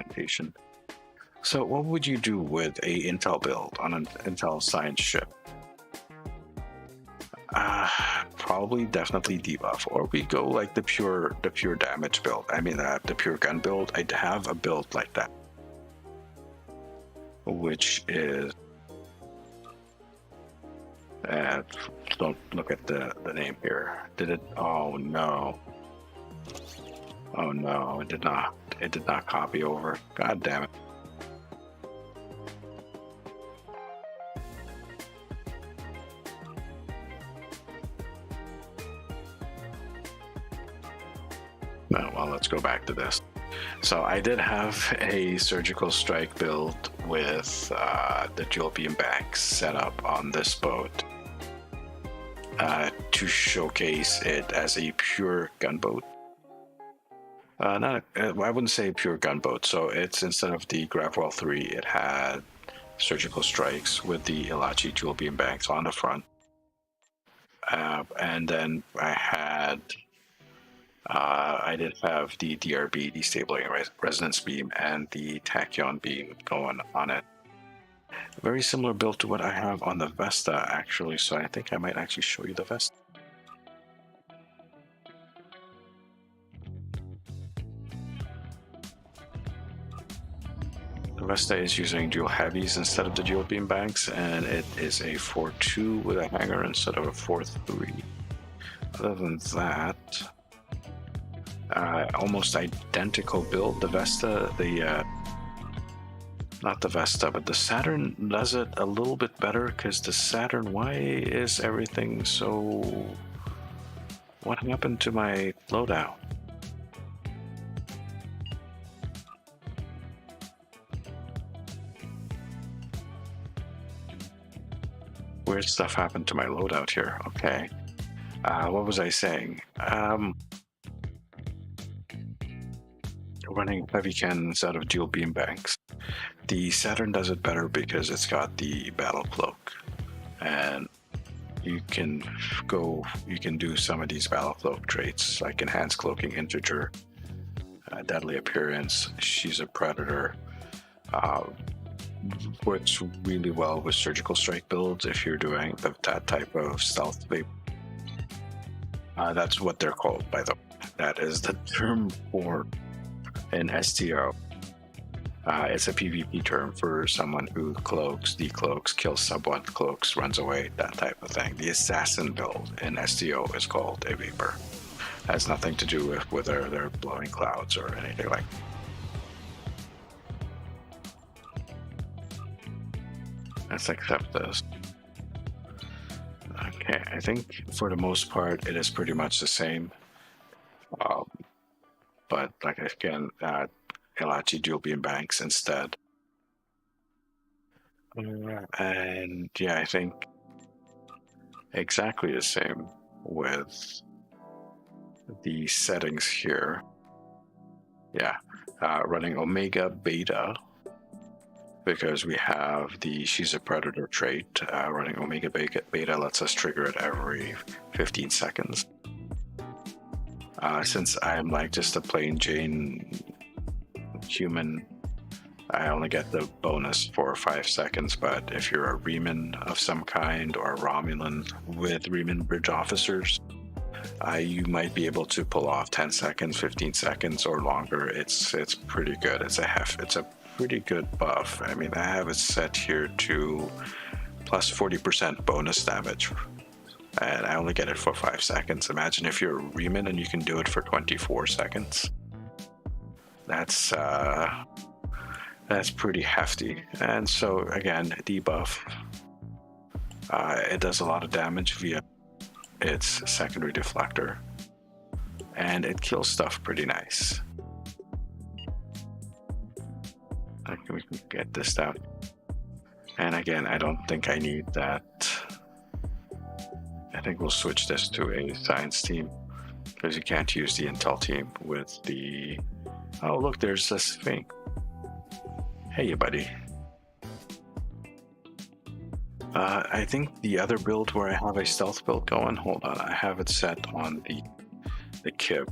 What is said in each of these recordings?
documentation. So what would you do with a Intel build on an Intel science ship? Probably definitely debuff, or we go like the pure damage build. I mean, the pure gun build. I'd have a build like that, which is don't look at the name here. Did it? Oh no! Oh no! It did not. It did not copy over. God damn it! Well, let's go back to this. So I did have a surgical strike build with the dual beam banks set up on this boat to showcase it as a pure gunboat. I wouldn't say pure gunboat. So it's, instead of the Gravwell 3, it had surgical strikes with the Ilachi dual beam banks on the front. And then I did have the DRB, destabilizing resonance beam, and the tachyon beam going on it. Very similar build to what I have on the Vesta, actually, so I think I might actually show you the Vesta. The Vesta is using dual heavies instead of the dual beam banks, and it is a 4-2 with a hangar instead of a 4-3. Other than that, almost identical build. The Vesta, not the Vesta, but the Saturn does it a little bit better, because the Saturn, why is everything so... What happened to my loadout? Weird stuff happened to my loadout here. Okay. What was I saying? Running heavy cannons out of dual beam banks. The Saturn does it better because it's got the battle cloak, and you can do some of these battle cloak traits like enhanced cloaking, integer, deadly appearance. She's a predator. Works really well with surgical strike builds if you're doing that type of stealth Vaper. That's what they're called, by the way. That is the term for an STO. It's a PvP term for someone who cloaks, decloaks, kills someone, cloaks, runs away, that type of thing. The assassin build in STO is called a Vaper. Has nothing to do with whether they're blowing clouds or anything like that. Let's accept this. Okay, I think for the most part it is pretty much the same. But like, again, Ilachi dual beam banks instead. And yeah, I think exactly the same with the settings here. Yeah, running Omega Beta, because we have the She's a Predator trait. Running Omega Beta lets us trigger it every 15 seconds. Since I'm like just a plain Jane human, I only get the bonus for 5 seconds, but if you're a Reman of some kind or a Romulan with Reman bridge officers, you might be able to pull off 10 seconds, 15 seconds or longer. It's pretty good. It's a pretty good buff. I mean, I have it set here to plus 40% bonus damage, and I only get it for 5 seconds. Imagine if you're a Reman and you can do it for 24 seconds. That's pretty hefty. And so again, debuff. It does a lot of damage via its secondary deflector, and it kills stuff pretty nice. I think we can get this down. And again, I don't think I need that. I think we'll switch this to a science team, because you can't use the intel team with the... Oh, look, there's this thing. Hey, you buddy. I think the other build where I have a stealth build going, hold on, I have it set on the Kib.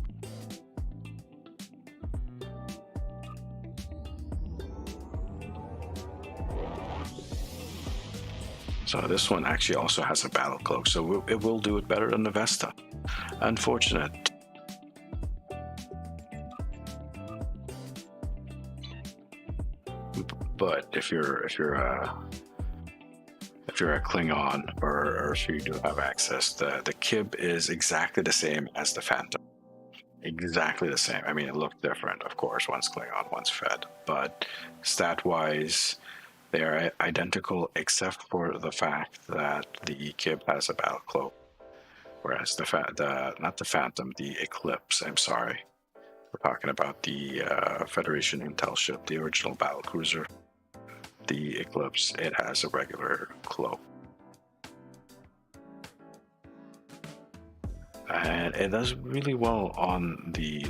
So this one actually also has a battle cloak, so it will do it better than the Vesta. Unfortunate. But if you're a Klingon, or if you do have access, the Kib is exactly the same as the Phantom. Exactly the same. I mean, it looked different, of course. One's Klingon, one's Fed, but stat-wise, they are identical, except for the fact that the Kib has a battle cloak, whereas not the Phantom, the Eclipse. I'm sorry, we're talking about the Federation Intel ship, the original battle cruiser. The Eclipse, it has a regular cloak. And it does really well on the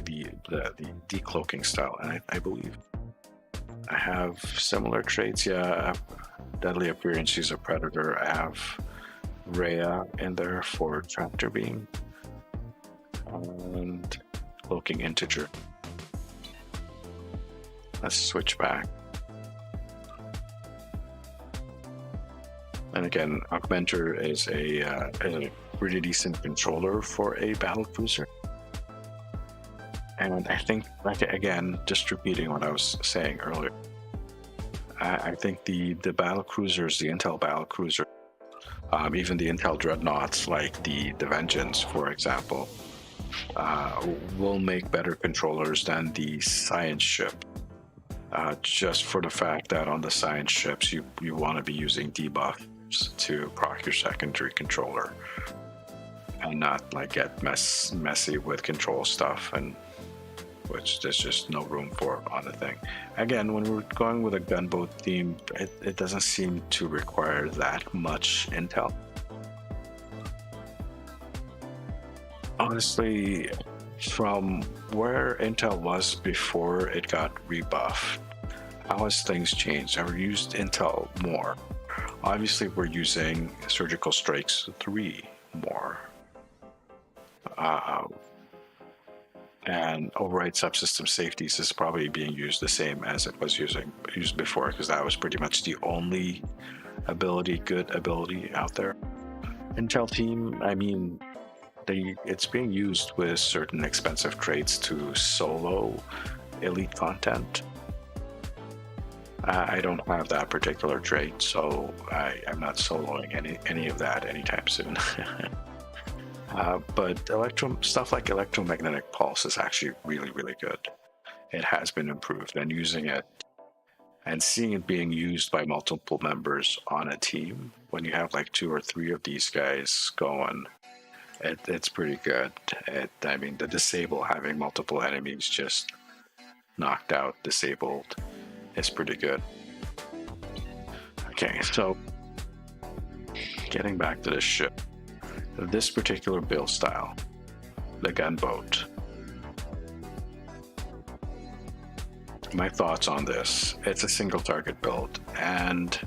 decloaking style, and I believe I have similar traits. Yeah, Deadly Appearance, she's a Predator. I have Rhea in there for Tractor Beam and Cloaking Integer. Let's switch back. And again, Augmenter is a pretty decent controller for a battle cruiser. And I think, like, again, just repeating what I was saying earlier, I think the battle cruisers, the Intel battle cruiser, even the Intel dreadnoughts, like the Vengeance, for example, will make better controllers than the science ship. Just for the fact that on the science ships, you want to be using debuffs to proc your secondary controller and not like get messy with control stuff, and which there's just no room for on the thing. Again, when we're going with a gunboat theme, it doesn't seem to require that much intel. Honestly, from where intel was before it got rebuffed, how has things changed? Have we used intel more? Obviously, we're using Surgical Strikes 3 more. And override subsystem safeties is probably being used the same as it was used before, because that was pretty much the only good ability out there. Intel team, I mean, it's being used with certain expensive traits to solo elite content. I don't have that particular trait, so I'm not soloing any of that anytime soon. But stuff like electromagnetic pulse is actually really, really good. It has been improved, and using it and seeing it being used by multiple members on a team, when you have like 2 or 3 of these guys going, it's pretty good. I mean, the disable, having multiple enemies just knocked out, disabled, is pretty good. Okay, so getting back to this ship. This particular build style, the gunboat. My thoughts on this: it's a single target build, and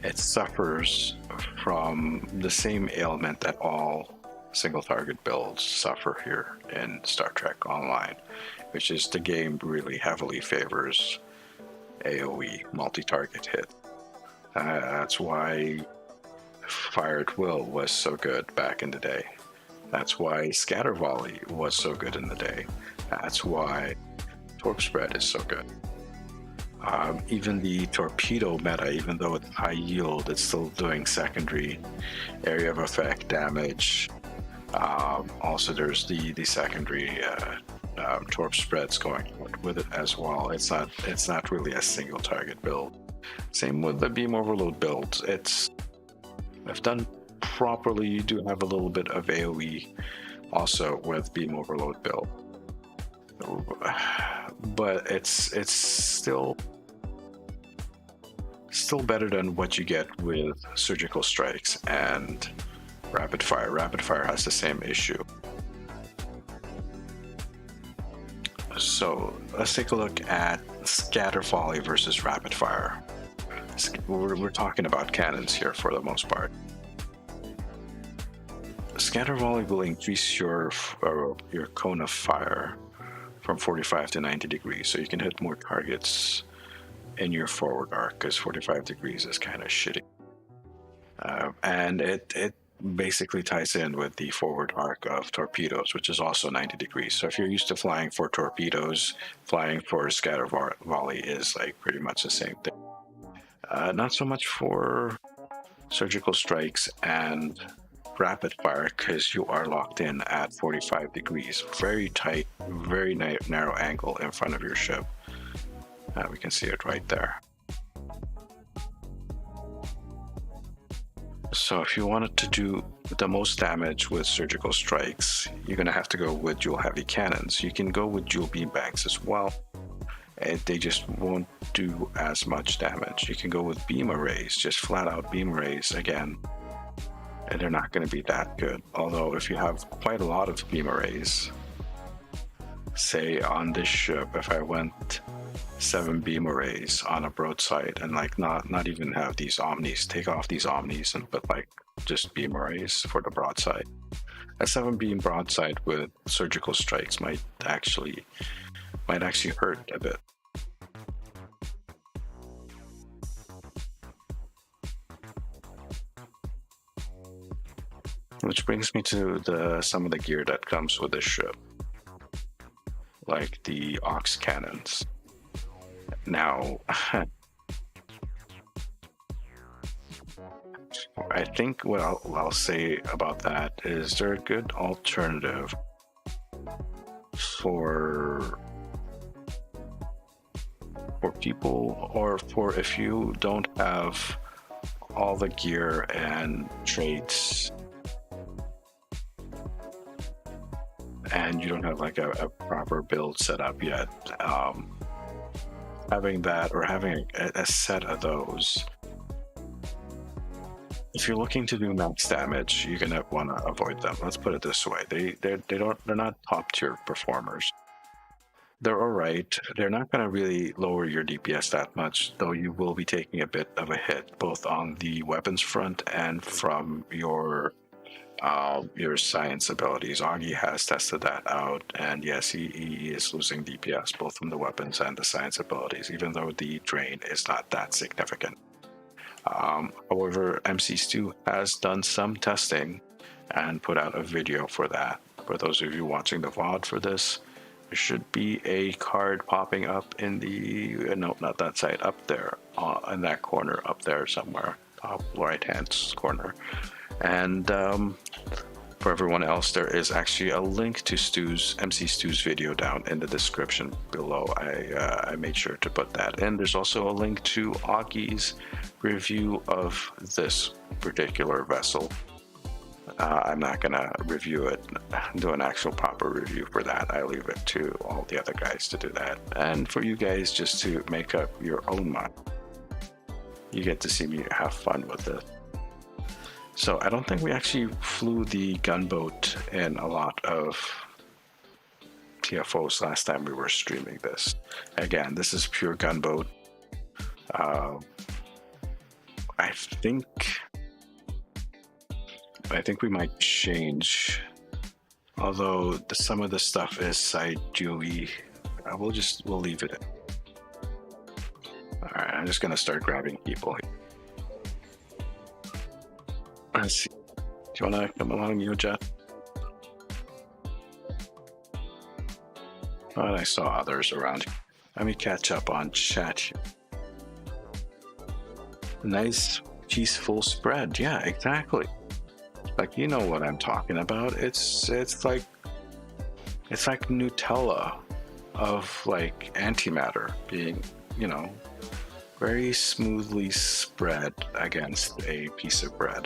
it suffers from the same ailment that all single target builds suffer here in Star Trek Online, which is the game really heavily favors AoE, multi-target hit. That's why Fire at Will was so good back in the day. That's why Scatter Volley was so good in the day. That's why Torp Spread is so good. Even the torpedo meta, even though it's high yield, it's still doing secondary area of effect damage. Also, there's the secondary Torp Spreads going with it as well. It's not really a single target build. Same with the Beam Overload builds. If done properly, you do have a little bit of AoE also with Beam Overload build, but it's still better than what you get with Surgical Strikes and Rapid Fire. Rapid Fire has the same issue. So let's take a look at Scatter Volley versus Rapid Fire. We're talking about cannons here for the most part. Scatter Volley will increase your cone of fire from 45 to 90 degrees, so you can hit more targets in your forward arc, because 45 degrees is kind of shitty. And it basically ties in with the forward arc of torpedoes, which is also 90 degrees. So if you're used to flying for torpedoes, flying for scatter volley is like pretty much the same thing. Not so much for surgical strikes and rapid fire, because you are locked in at 45 degrees, very tight, very narrow angle in front of your ship. We can see it right there. So if you wanted to do the most damage with surgical strikes, you're going to have to go with dual heavy cannons. You can go with dual beambanks as well. They just won't do as much damage. You can go with beam arrays, just flat out beam arrays again, and they're not going to be that good. Although if you have quite a lot of beam arrays, say on this ship, if I went 7 beam arrays on a broadside and like not even have these omnis, take off these omnis and put like just beam arrays for the broadside. A 7 beam broadside with surgical strikes might actually hurt a bit. Which brings me to some of the gear that comes with this ship, like the Aux Cannons. Now, I think what I'll say about that is they're a good alternative for people, or for if you don't have all the gear and traits and you don't have like a proper build set up yet. Having that, or having a set of those, if you're looking to do max damage, you're gonna want to avoid them. Let's put it this way: they're not top tier performers. They're all right. They're not gonna really lower your DPS that much, though you will be taking a bit of a hit both on the weapons front and from your science abilities. Augie has tested that out, and yes, he is losing DPS both from the weapons and the science abilities, even though the drain is not that significant. However, MC Stu has done some testing and put out a video for that. For those of you watching the VOD for this, there should be a card popping up in the no, not that side, up there, in that corner up there somewhere, top right hand corner. And for everyone else, there is actually a link to MC Stu's video down in the description below. I made sure to put that in. There's also a link to Augie's review of this particular vessel. I'm not gonna review it, do an actual proper review for that. I leave it to all the other guys to do that. And for you guys just to make up your own mind. You get to see me have fun with it. So I don't think we actually flew the gunboat in a lot of TFOs last time we were streaming this. Again, this is pure gunboat. I think we might change, although some of the stuff is side Dewey. We'll leave it in. All right, I'm just gonna start grabbing people here. Let's see. Do you wanna come along, Jet? Oh, I saw others around. Let me catch up on chat here. Nice, peaceful spread. Yeah, exactly. Like, you know what I'm talking about. It's like Nutella of like antimatter being, very smoothly spread against a piece of bread.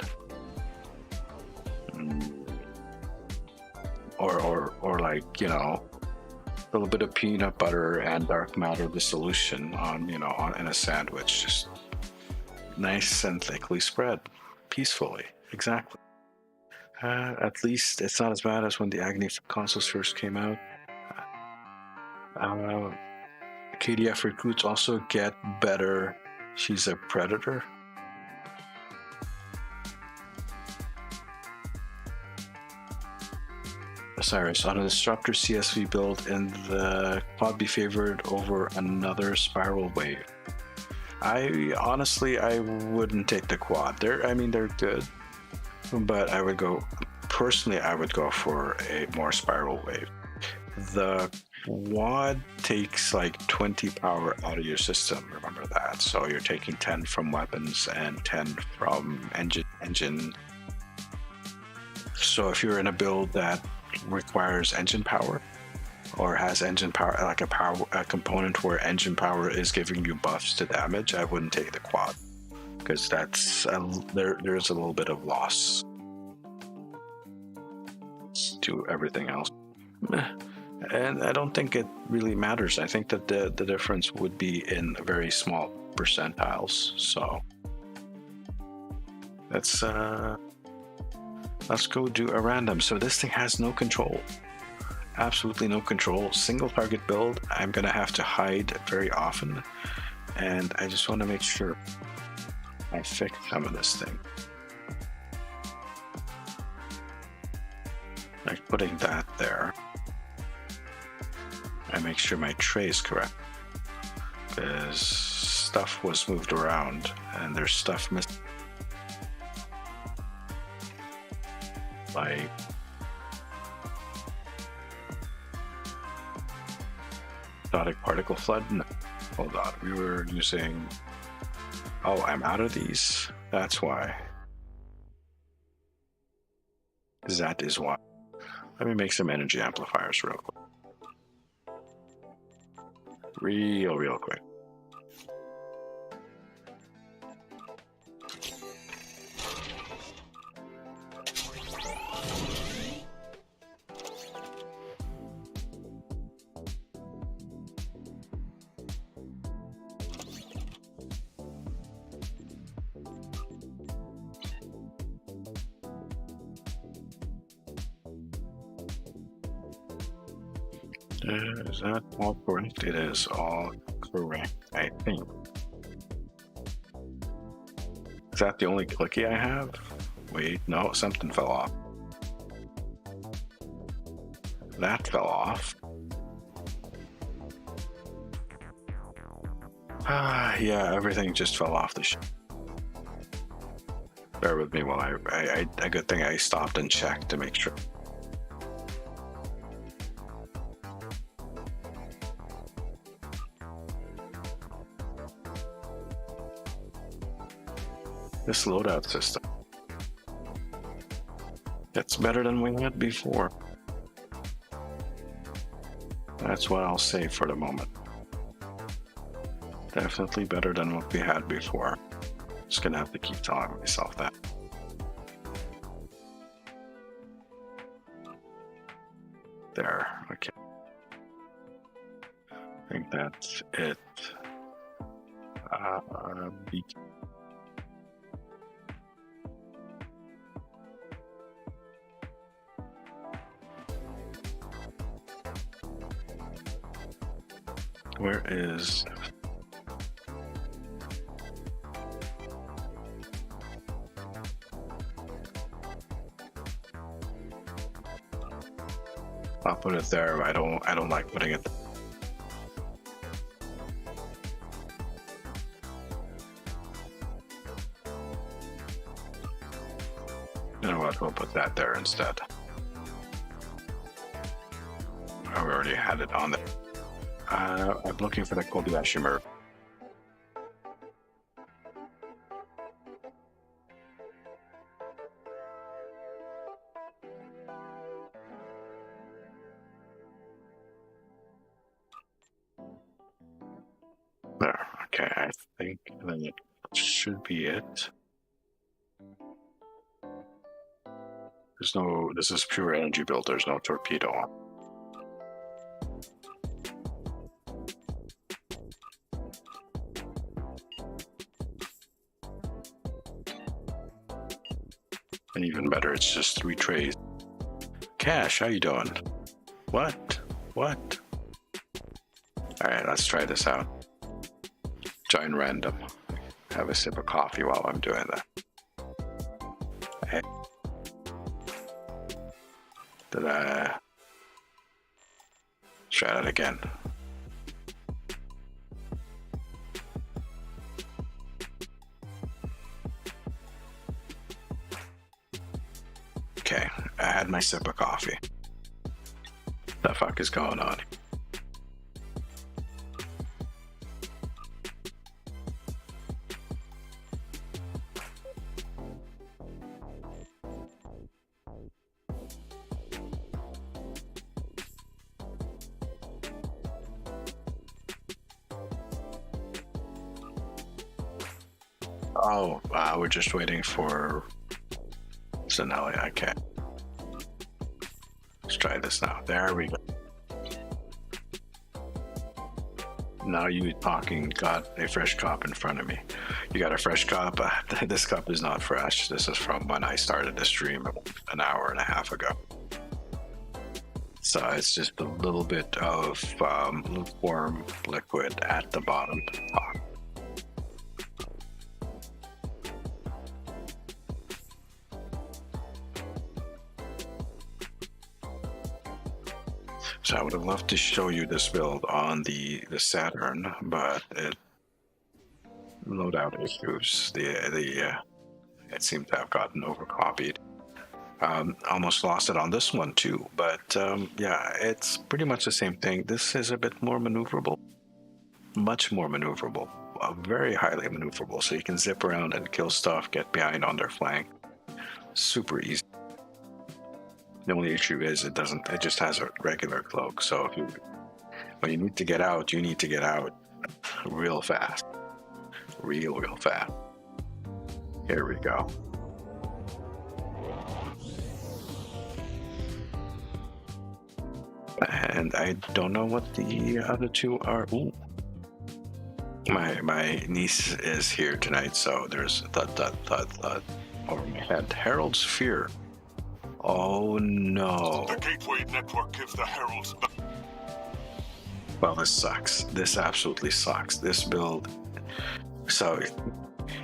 Or like, a little bit of peanut butter and dark matter dissolution in a sandwich, just nice and thickly spread peacefully. Exactly. At least it's not as bad as when the Agony consoles first came out. KDF recruits also get better. She's a predator. Osiris, on a disruptor CSV build in the pod be favored over another spiral wave. I wouldn't take the quad. They're good, but I would go for a more spiral wave. The quad takes like 20 power out of your system. Remember that. So you're taking 10 from weapons and 10 from engine. So if you're in a build that requires engine power, or has engine power, like a component where engine power is giving you buffs to damage, I wouldn't take the quad, because there's a little bit of loss to everything else. And I don't think it really matters. I think that the difference would be in very small percentiles. So let's go do a random. So this thing has no control. Absolutely no control. Single target build. I'm gonna have to hide very often, and I just want to make sure I fix some of this thing, like putting that there. I make sure my tray is correct, because stuff was moved around and there's stuff missing, like exotic particle flood. No. Hold on, we were using, oh, I'm out of these. That's why. That is why. Let me make some energy amplifiers real quick. Real quick. Is that all correct? It is all correct, I think. Is that the only clicky I have? Wait, no, something fell off. That fell off. Yeah, everything just fell off the ship. Bear with me while I a good thing I stopped and checked to make sure. This loadout system, that's better than we had before. That's what I'll say for the moment. Definitely better than what we had before. Just gonna have to keep telling myself that. There, okay. I think that's it. Where is... I'll put it there. I don't like putting it. You know what? We'll put that there instead. Oh, we already had it on there. I'm looking for the Kobayashi Mer. There, okay, I think that should be it. There's no, this is pure energy build, there's no torpedo on. And even better, it's just 3 trays. Cash, how you doing? What? What? Alright, let's try this out. Join random. Have a sip of coffee while I'm doing that. Hey. Did I try that again? Okay, I had my sip of coffee. The fuck is going on? Oh, we're just waiting for Zanelli. Okay. Let's try this now. There we go. Now you talking got a fresh cup in front of me. You got a fresh cup? This cup is not fresh. This is from when I started the stream an hour and a half ago. So it's just a little bit of lukewarm liquid at the bottom. So I would have loved to show you this build on the Saturn, but it loadout issues. It seemed to have gotten overcopied. Almost lost it on this one too, but yeah, it's pretty much the same thing. This is a bit more maneuverable, much more maneuverable, very highly maneuverable. So you can zip around and kill stuff, get behind on their flank, super easy. The only issue is it just has a regular cloak. So when you need to get out, you need to get out real fast. Real fast. Here we go. And I don't know what the other two are. Ooh. My niece is here tonight, so there's thud over my head. Herald's Fear. Oh no. The Gateway network gives the Heralds. Well, this sucks. This absolutely sucks. This build. So,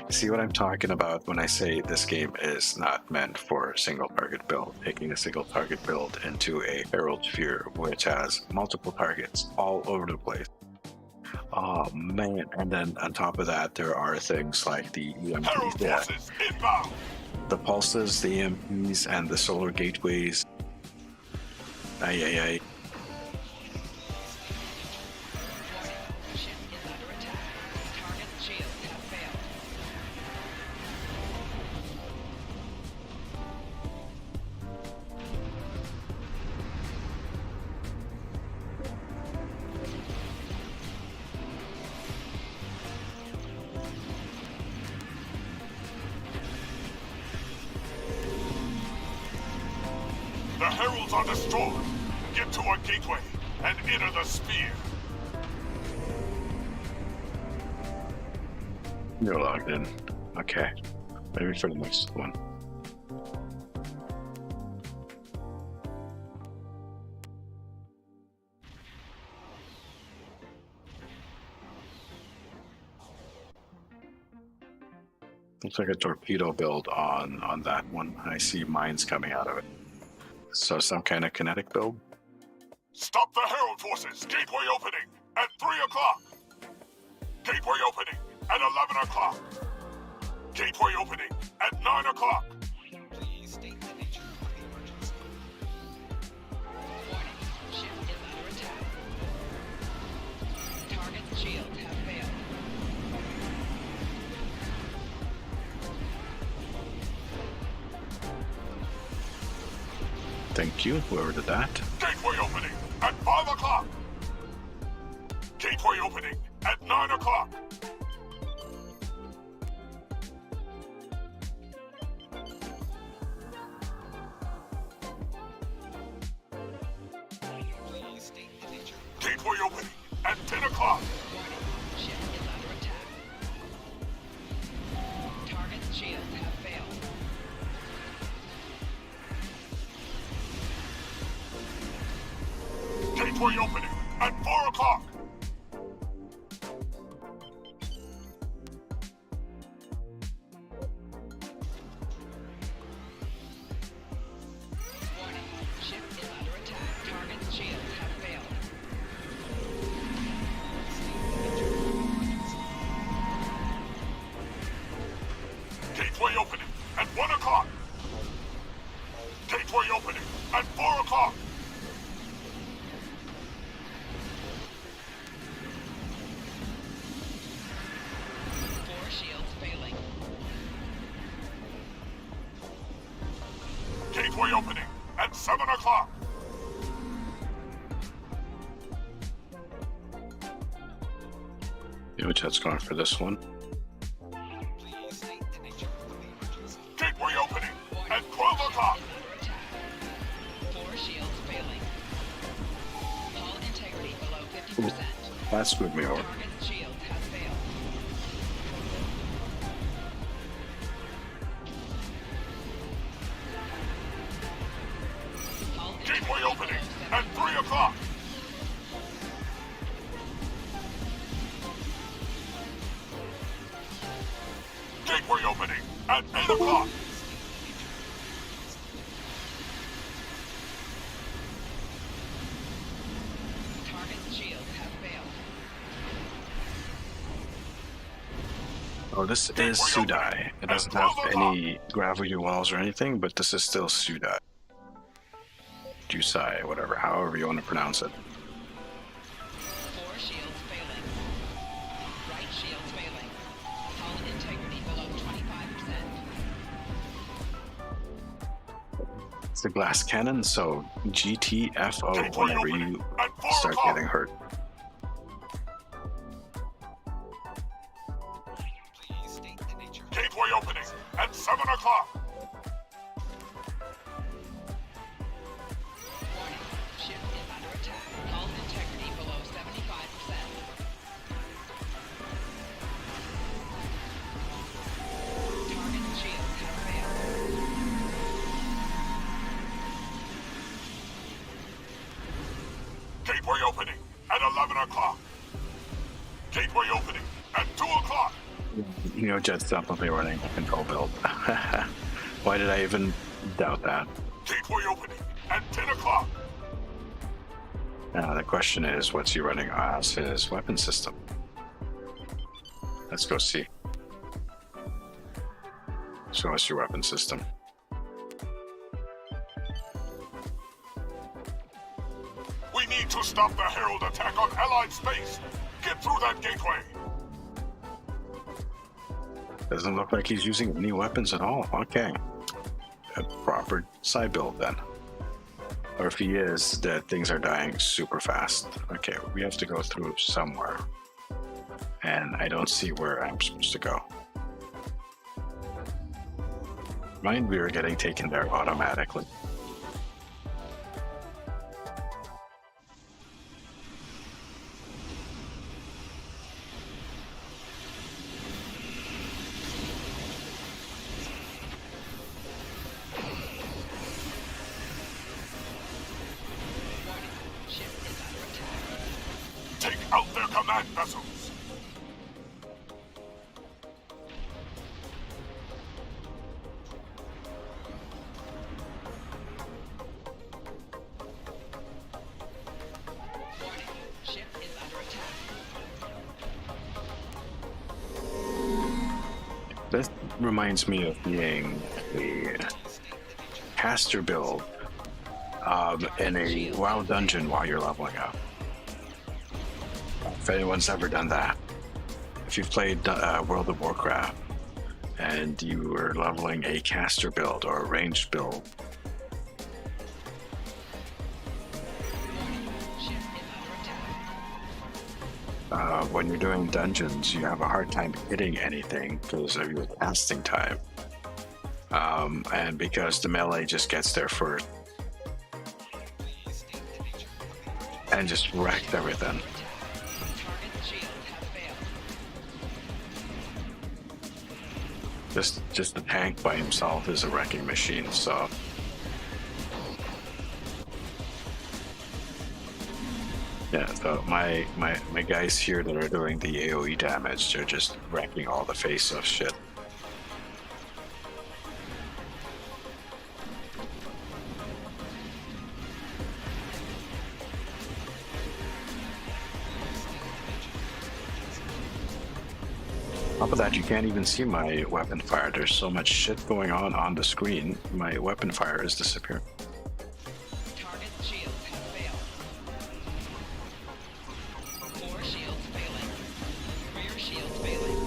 see what I'm talking about when I say this game is not meant for single target build. Taking a single target build into a Herald Sphere, which has multiple targets all over the place. Oh man. And then on top of that, there are things like the EMPs. Herald Forces inbound. The pulses, the EMPs, and the solar gateways. Ay. The Heralds are destroyed. Get to our gateway and enter the sphere. You're logged in. Okay. Maybe for the next one. Looks like a torpedo build on that one. I see mines coming out of it. So some kind of kinetic build? Stop the Herald Forces. Gateway opening at 3 o'clock. Gateway opening at 11 o'clock. Gateway opening at 9 o'clock. Please state the nature of the emergency. Warning, ship is under attack. Target's shields have failed. Thank you, whoever did that. Gateway opening at 5 o'clock. Gateway opening at 9 o'clock. Please state the nature. Gateway opening at 10 o'clock. Warning, ship is under attack. Target's shields have failed. Gateway opening at 4 o'clock. Warning, ship is under attack. Target's shields have failed. Gateway opening at 1 o'clock. Gateway opening at 7 o'clock. Jet's going for this one. Gateway opening at 12 o'clock. Under attack. 4 shields failing. Hull integrity below 50%. That screwed me over. Target's shield has failed. Hull Gateway integrity opening below at 3 o'clock. Gateway opening at 8 o'clock. Target's shield has failed. Oh, this is Sudai. It doesn't have any gravity walls or anything, but this is still Sudai. Dew-Sci, whatever, however you want to pronounce it. 4 shields failing. Right shields failing. Hull integrity below 25%. It's the glass cannon, so GTFO whenever you start getting hurt. Gateway opening at 7 o'clock. Warning. Ship is under attack. Hull integrity below 75%. Target's shield has failed. Gateway opening at 11 o'clock. Gateway opening at 2 o'clock. Jet's definitely running a control build. Why did I even doubt that? Gateway opening at 10 o'clock. Now the question is, what's he running as his weapon system? Let's go see. Show us your weapon system. We need to stop the Herald attack on Allied space. Get through that gateway. Doesn't look like he's using any weapons at all. Okay. A proper side build then. Or if he is, that things are dying super fast. Okay, we have to go through somewhere. And I don't see where I'm supposed to go. Mind we are getting taken there automatically. Ship is under attack. Take out their command vessels. Warning. Ship is under attack. This reminds me of being a caster build in a WoW dungeon while you're leveling up. If anyone's ever done that, if you've played World of Warcraft and you were leveling a caster build or a ranged build, Ship is under attack. when you're doing dungeons, you have a hard time hitting anything because of your casting time. And because the melee just gets there first and just wrecked everything. Target's shield has failed. Just the tank by himself is a wrecking machine, so yeah, so my guys here that are doing the AoE damage, they're just wrecking all the face of shit. On top of that, you can't even see my weapon fire. There's so much shit going on the screen. My weapon fire is disappearing. Target's shield has failed. 4 shields failing. Rear shields failing.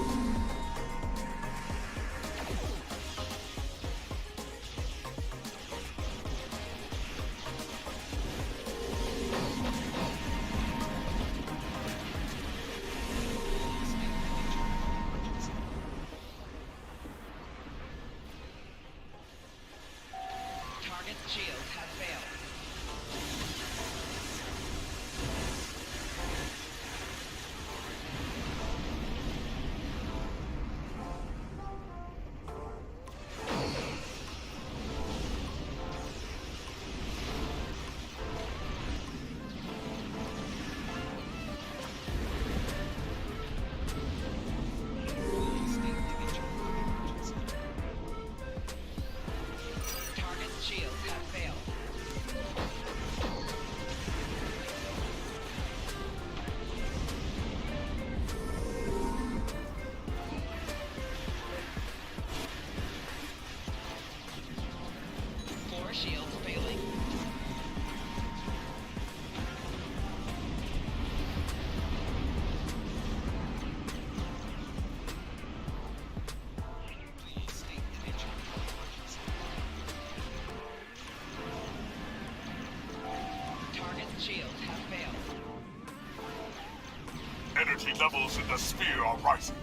the sphere are rising.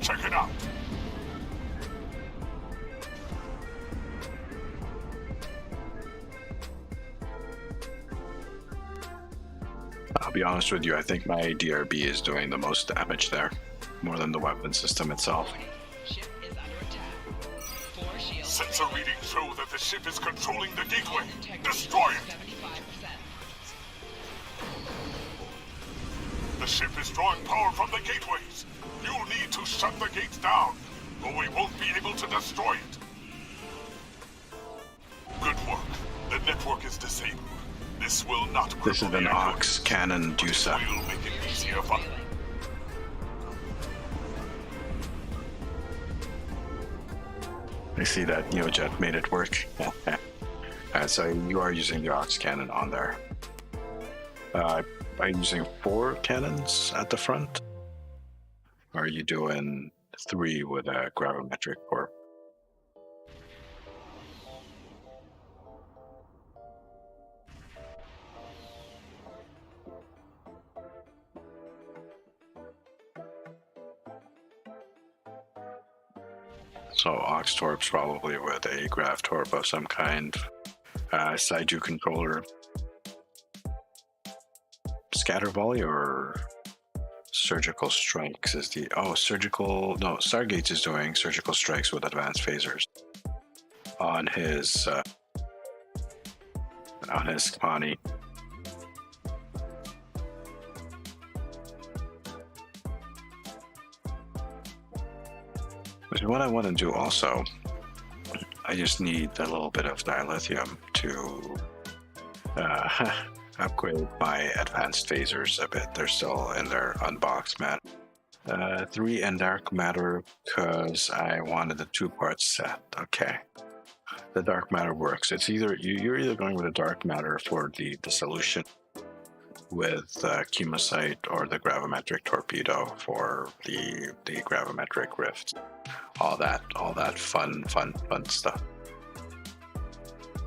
Check it out. I'll be honest with you, I think my DRB is doing the most damage there, more than the weapon system itself. Ship is under attack. 4 shields. Sensor readings show that the ship is controlling the gateway. Integrity Destroy it! 75%. The ship is drawing power from the gateways. You'll need to shut the gates down, or we won't be able to destroy it. Good work. The network is disabled. This will not cripple This is an the Aux Cannon Dew-Sci. We'll make it easier for... I see that Neojet made it work. So you are using the Aux Cannon on there. Are you using 4 cannons at the front? Or are you doing 3 with a gravimetric torp? So Aux Torps probably with a Grav Torp of some kind. Side controller. Scatter Volley or Surgical Strikes is the... Oh, surgical... No, Stargates is doing Surgical Strikes with Advanced Phasers. On his Connie. Which is what I want to do also. I just need a little bit of dilithium to upgrade my advanced phasers a bit. They're still in their unboxed mat. 3 in dark matter because I wanted the 2-part set. Okay. The dark matter works. It's either you're either going with a dark matter for the solution with chemosite or the gravimetric torpedo for the gravimetric rift. All that fun stuff.